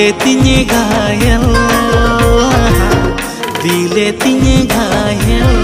दिले तिने घायल, दिले तिने घायल।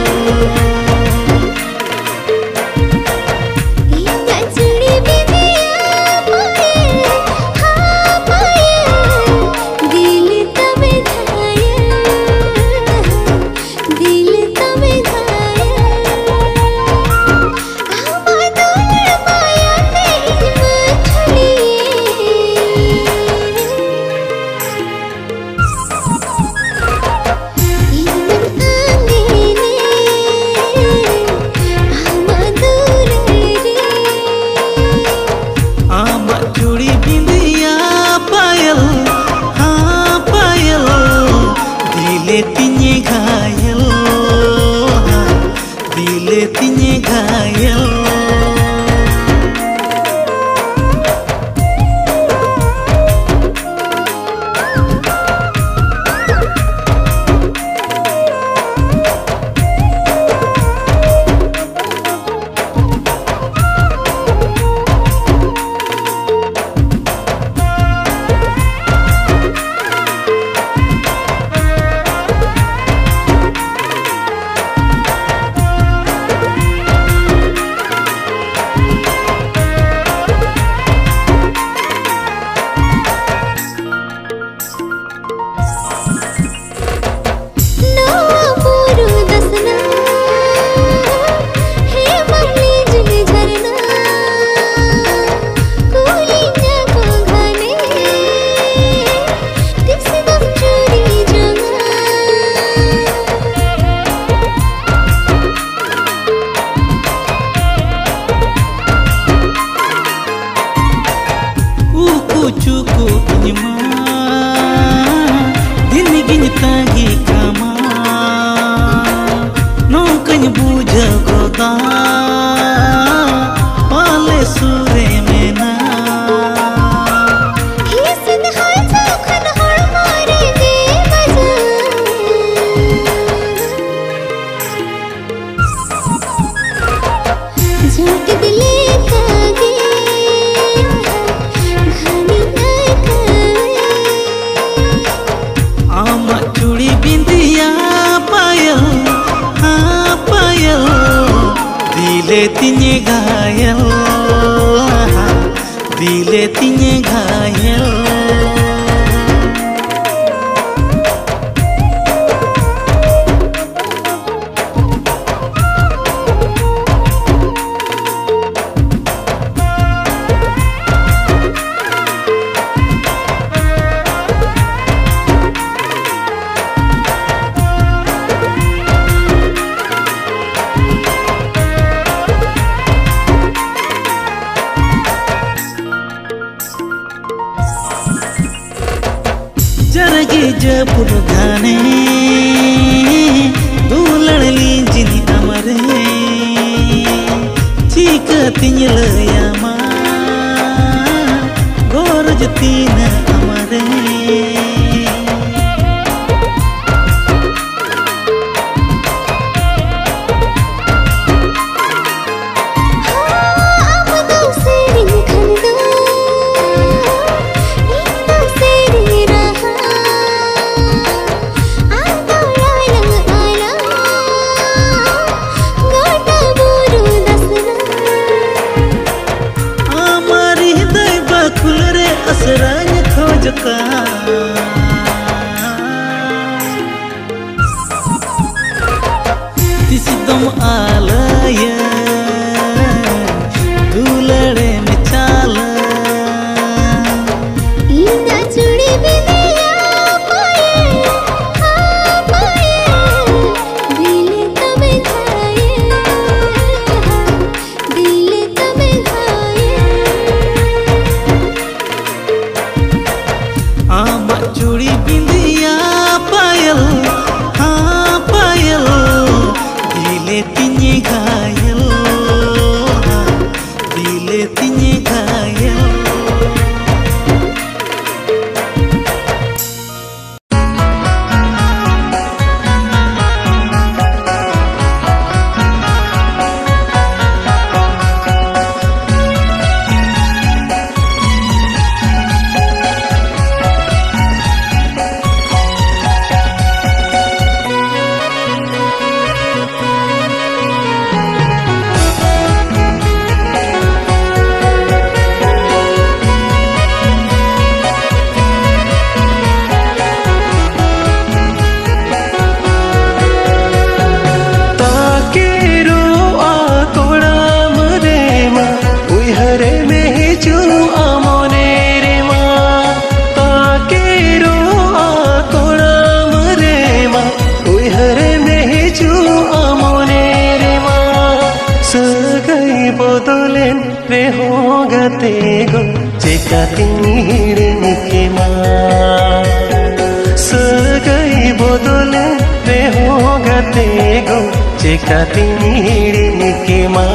तिने घायल, दिले तिने घायल। Cucu nyema dini gini tagi kama nongkanya buja goda pale sure mena hisin hai chakhan har mare de baja jhut dile दिले तिने घायल, दिले तिने घायल। जरगी जपुर घाने दूलड़ली जिनी अमरे चीक तिंजल यामा गोरज तीन अमरे असरंग खोज का तिसी दम आलय दूलड़े में चाल इना चुड़ी बिंदिया पाए दिले तबे घायल, दिले तबे चूड़ी बिंदिया पायल, हाँ पायल, दिले तिने घायल। bodolen rehogate go cekating hiring kema sagai bodolen rehogate go cekating hiring kema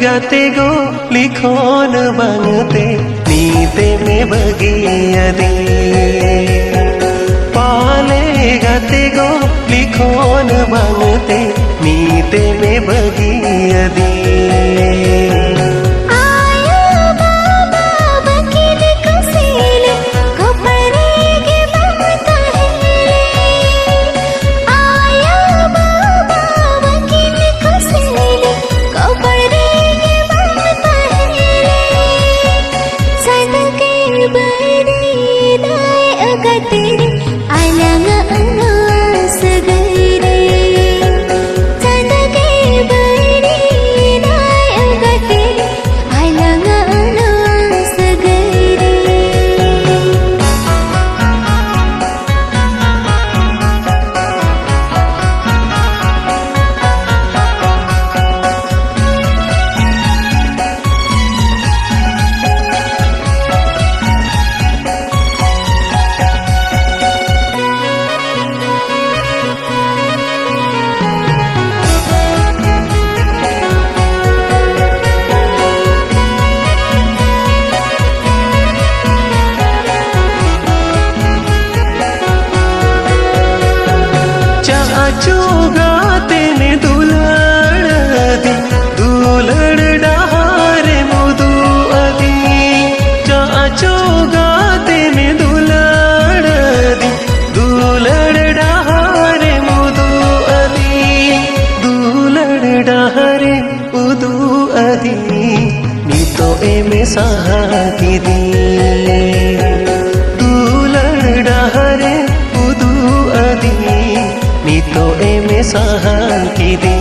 गाते गो लिखोन बंगते नीते में बगियदे पाले गाते गो लिखोन बंगते नीते में बगियदे सहाकिदी दुलड़ डहरे उदू अदी नीतो एमे सहाकिदी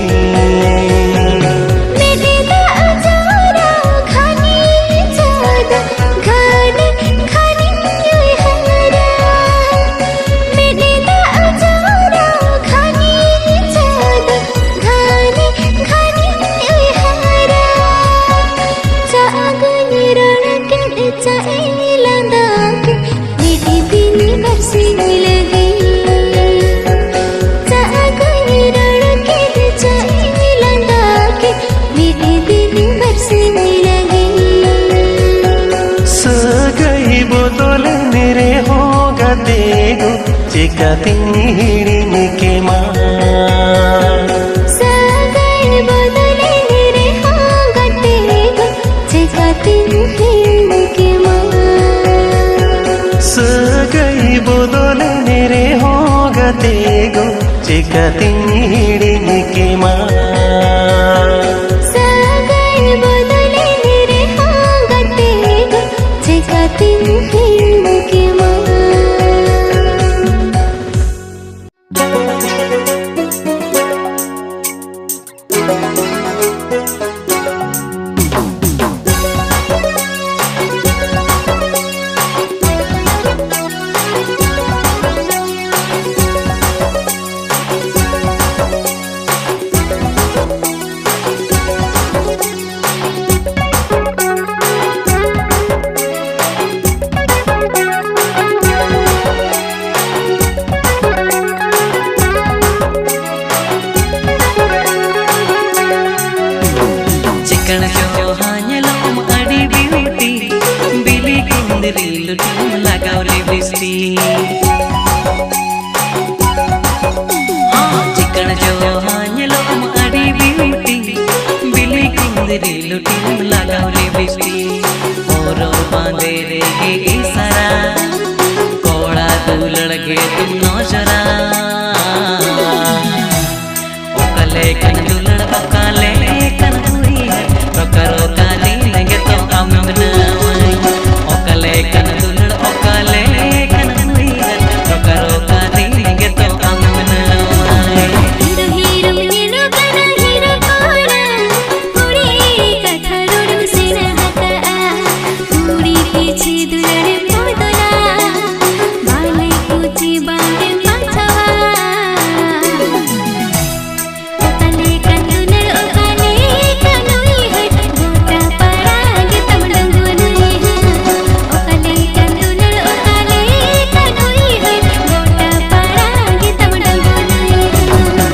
cekating hiring kema sagai bodolen rehogate go cekating hiring kema sagai bodolen rehogate go cekating hiring kema sagai bodolen rehogate go cekating hiring kema चिकन जो हान्यलम अड़ी beauty बिली कुंदरी लुटुम लगाओ लिपस्टिक चिकन जो हान्यलम अड़ी ब्यूटी बिली कुंदरी लुटुम लगाओ लिपस्टिक और बांधे रे इशारा कोड़ा दुलड़ के तुम नौजरा ओकले कन दुलड़ ओकले कन हुई है रोकरो काली लगे तो अमना वही ओकले कन दुलड़ ओकले कन हुई है रोकरो काली लगे तो अमना वही हीरो हीरो नीलो कना हीरो कोरा पूरी कथा रोड से नहता पूरी पीछे दुलड़े पोदला बाले कुची बांधे माछवा ओकले कंदुलर ओकले कनुई है गोटा परागे तमडंगु नहीं है ओकले कंदुलर ओकले कनुई है गोटा परागे तमडंगु नहीं है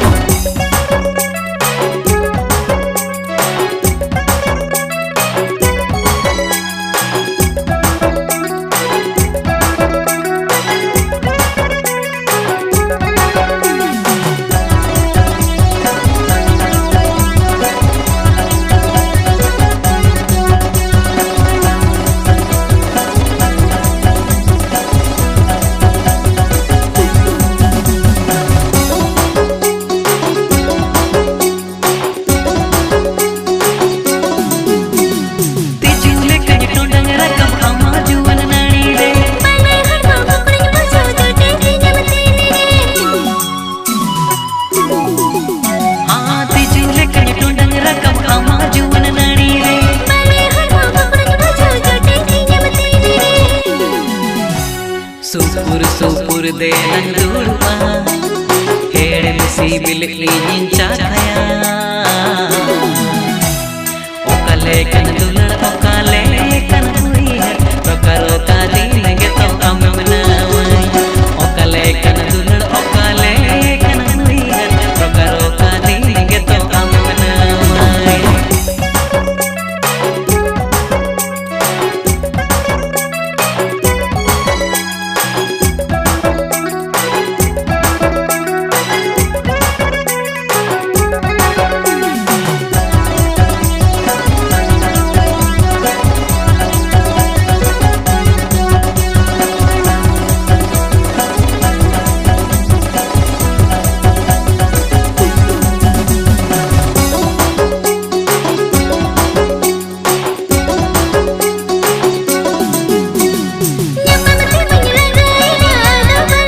तिजुले कनि टोंडंग रकम अमा जुवन नानी रे मने हड़को कुकड़ी बसो जो टेकी जमती रे हाँ तिजुले कनि टोंडंग रकम अमा जुवन नानी रे मने हड़को कुकड़ी बसो जो टेकी जमती रे सुपुर दे नंदुरुआ हेड़ मिसी बिल इंचा खाया ओकले कन दुलड़ ओकले कन हुई है रोकरो काली लगे तो अमना वही ओकले कन दुलड़ ओकले कन हुई है रोकरो काली लगे तो अमना वही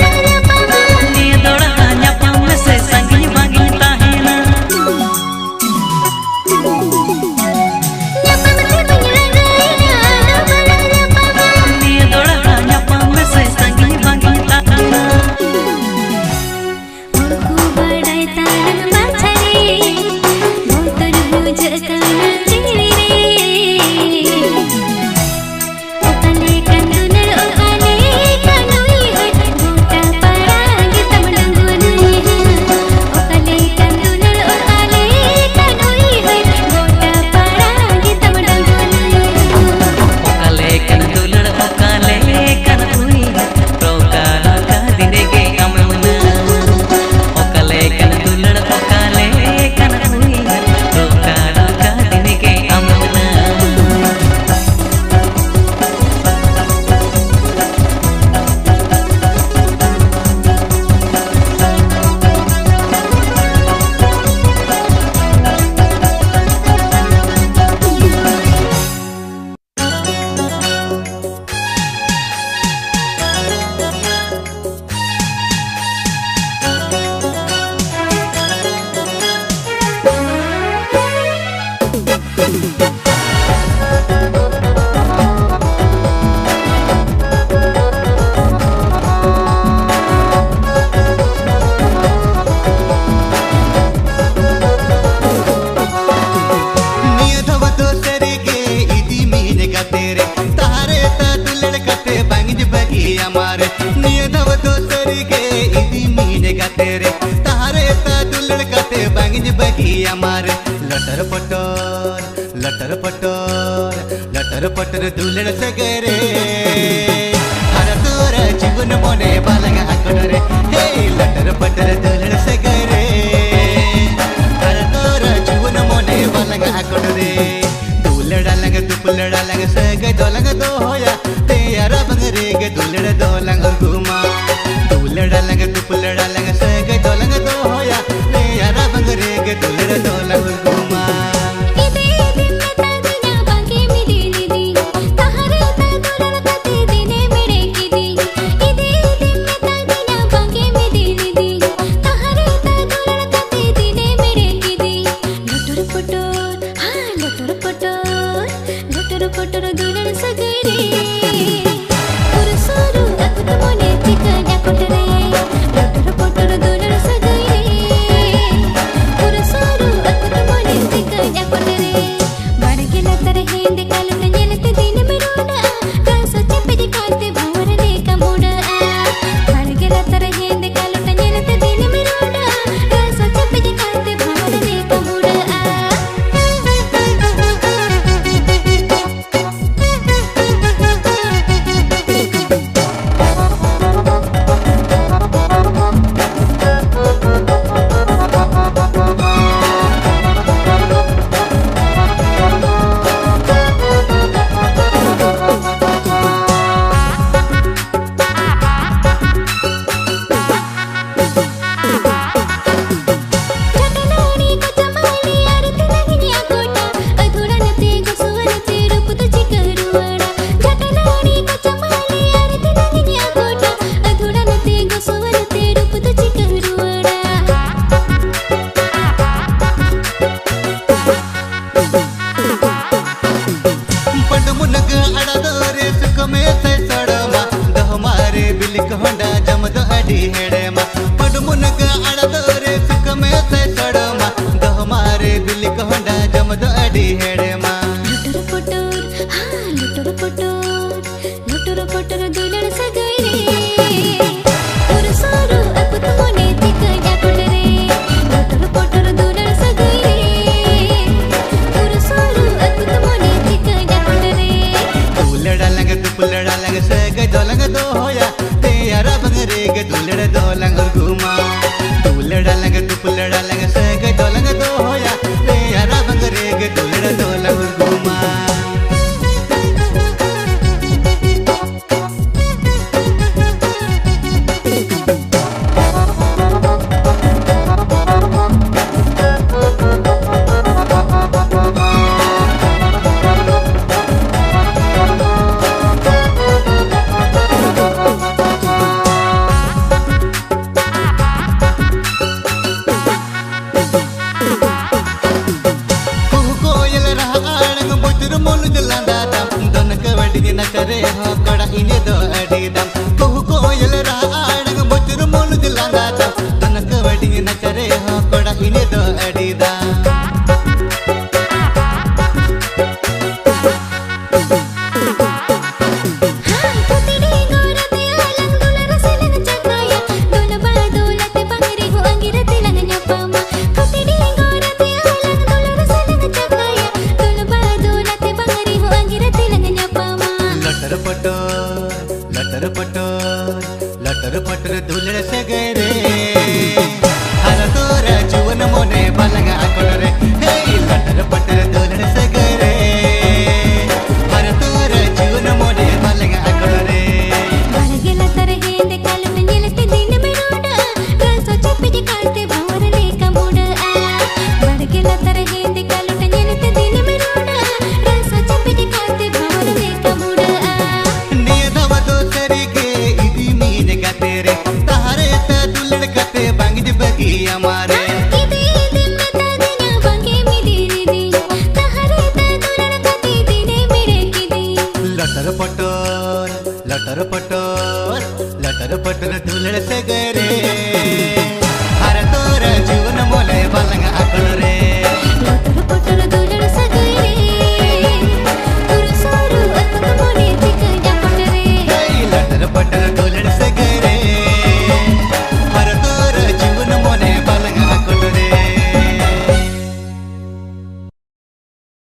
निये दौड़ा हान्या पाँव में से संगी बागी ताहेना निये दौड़ा हान्या पाँव में से संगी बागी ताहेना ओकले कन दुलड़ ओकले कन हुई है रोकरो काली लगे अमना ओकले कन दुलड़ ओकले कन हुई है रोकरो काली लगे अमना लटर पटर दुलड़ सगरे हर तोर जीवन मोने बालंग आकोरे हे लटर पटर दुलड़ सगरे हर तोर जीवन मोने बालंग आकोरे दुलड़ा लंग सग दोलंग दो होया ते यारा बंगरे गे दुलड़ दोलंग गुमा दुलड़ा लंग सग दोलंग दो होया ते यारा बंगरे गे दुलड़ दोलंग गुमा पटर दुलड़ सगरे पुरसारू अकुत मोने चिकना कोटरे लटर पटर दुलड़ सगरे पुरसारू अकुत मोने चिकना कोटरे बाड़गे लतर हेंदे कालत नेलते दिन मेरोना कासो चप्पे काते भवरने कमुड़ा बाड़गे लतर हेंदे कालत नेलते दिन मेरोना कासो चप्पे काते भवरने कमुड़ा लटर पटर दुलड़ सगरे पुरसारू अकुत मोने चिकना कोटरे लटर पटर दुलड़ सगरे पुरसारू अकुत मोने चिकना कोटरे दुलड़ा लंग सग दोलंग दो होया ते यारा बंगरे गे दुलड़ दोलंग गुमा दुलड़ा लंग सग दोलंग दो होया ते यारा बंगरे गे दुलड़ दोलंग गुमा करे हो कड़ा इने दो अड़ी दम कोयल रा